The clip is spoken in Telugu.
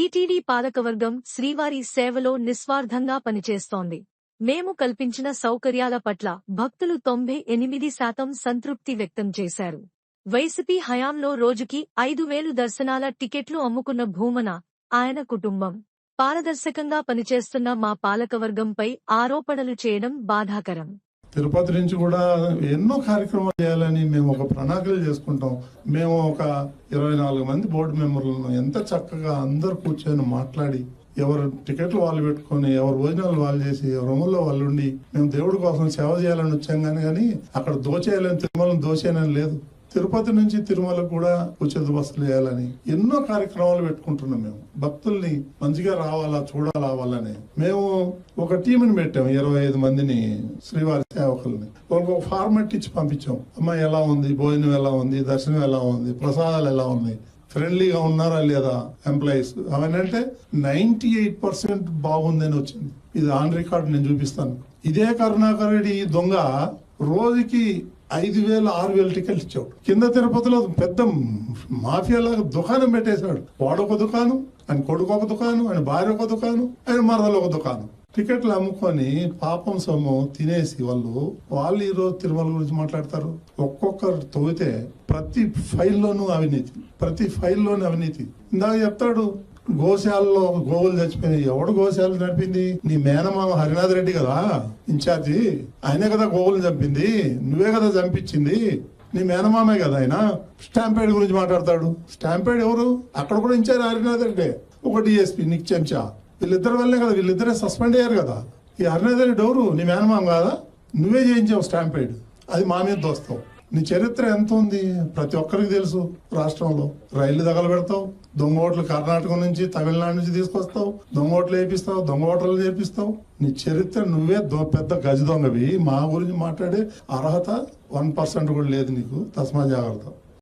టీటీడీ పాలకవర్గం శ్రీవారి సేవలో నిస్వార్థంగా పనిచేస్తోంది. మేము కల్పించిన సౌకర్యాల పట్ల భక్తులు 98% సంతృప్తి వ్యక్తం చేశారు. వైసీపీ హయాంలో రోజుకి 5,000 దర్శనాల టికెట్లు అమ్ముకున్న భూమన, ఆయన కుటుంబం. పారదర్శకంగా పనిచేస్తున్న మా పాలకవర్గంపై ఆరోపణలు చేయడం బాధాకరం. తిరుపతి నుంచి కూడా ఎన్నో కార్యక్రమాలు చేయాలని మేము ఒక ప్రణాళికలు చేసుకుంటాం. మేము ఒక 24 మంది బోర్డు మెంబర్లను ఎంత చక్కగా అందరు కూర్చొని మాట్లాడి, ఎవరు టికెట్లు వాళ్ళు పెట్టుకుని, ఎవరు భోజనాలు వాళ్ళు చేసి, రొమ్ముల్లో వాళ్ళు ఉండి, మేము దేవుడి కోసం సేవ చేయాలని వచ్చాం కానీ అక్కడ దోచేయాలని, తిరుమలను దోచేయాలని లేదు. తిరుపతి నుంచి తిరుమలకు కూడా ఉచిత బస్సులు చేయాలని ఎన్నో కార్యక్రమాలు పెట్టుకుంటున్నాం. మేము భక్తుల్ని మంచిగా రావాలా, చూడాలని మేము ఒక టీంని పెట్టాము. 25 మందిని శ్రీవారి సేవకుల్ని. వాళ్ళకి ఒక ఫార్మాట్ ఇచ్చి పంపించాం. అమ్మ ఎలా ఉంది, భోజనం ఎలా ఉంది, దర్శనం ఎలా ఉంది, ప్రసాదాలు ఎలా ఉన్నాయి, ఫ్రెండ్లీగా ఉన్నారా లేదా ఎంప్లాయీస్, అవన్నీ 98% బాగుందని వచ్చింది. ఇది ఆన్ రికార్డ్ నేను చూపిస్తాను. ఇదే కరుణాకర్ రెడ్డి దొంగ రోజుకి 5,000, 6,000 టికెట్లు ఇచ్చాడు. కింద తిరుపతిలో పెద్ద మాఫియాలాగా దుకాణం పెట్టేశాడు. వాడొక దుకాణం, ఆయన కొడుకు ఒక దుకాణం, ఆయన భార్య ఒక దుకాణం, ఆయన మరదలు ఒక దుకాణం. టికెట్లు అమ్ముకొని పాపం సొమ్ము తినేసి వాళ్ళు ఈ రోజు తిరుమల గురించి మాట్లాడతారు. ఒక్కొక్కరు తవ్వితే ప్రతి ఫైల్లోనూ అవినీతి. ఇందాక చెప్తాడు గోశాలలో గోవులు చచ్చిపోయినాయి. ఎవడు గోశాలను నడిపింది? నీ మేనమామ హరినాథ్ రెడ్డి కదా ఇన్ఛార్జి. ఆయనే కదా గోవులు చంపింది, నువ్వే కదా చంపించింది, నీ మేనమామే కదా ఆయన. స్టాంపేడ్ గురించి మాట్లాడతాడు. స్టాంపేడ్ ఎవరు? అక్కడ కూడా ఇన్ఛార్జ్ హరినాథ్ రెడ్డి, ఒక డిఎస్పీ నీకు చెంచా. వీళ్ళిద్దరు వల్లే కదా, వీళ్ళిద్దరే సస్పెండ్ అయ్యారు కదా. ఈ హరినాథ్ రెడ్డి ఎవరు? నీ మేనమామ కాదా? నువ్వే చేయించావు స్టాంపేడ్, అది మా మీద దోస్తావు. నీ చరిత్ర ఎంత ఉంది ప్రతి ఒక్కరికి తెలుసు. రాష్ట్రంలో రైళ్లు తగలబెడతావు, దొంగ ఓట్లు కర్ణాటక నుంచి, తమిళనాడు నుంచి తీసుకొస్తావు, దొంగ ఓట్లు వేపిస్తావు, దొంగ ఓట్లు చేపిస్తావు. నీ చరిత్ర నువ్వే పెద్ద గజ దొంగవి. మా గురించి మాట్లాడే అర్హత 1% కూడా లేదు నీకు. తస్మా జాగ్రత్త.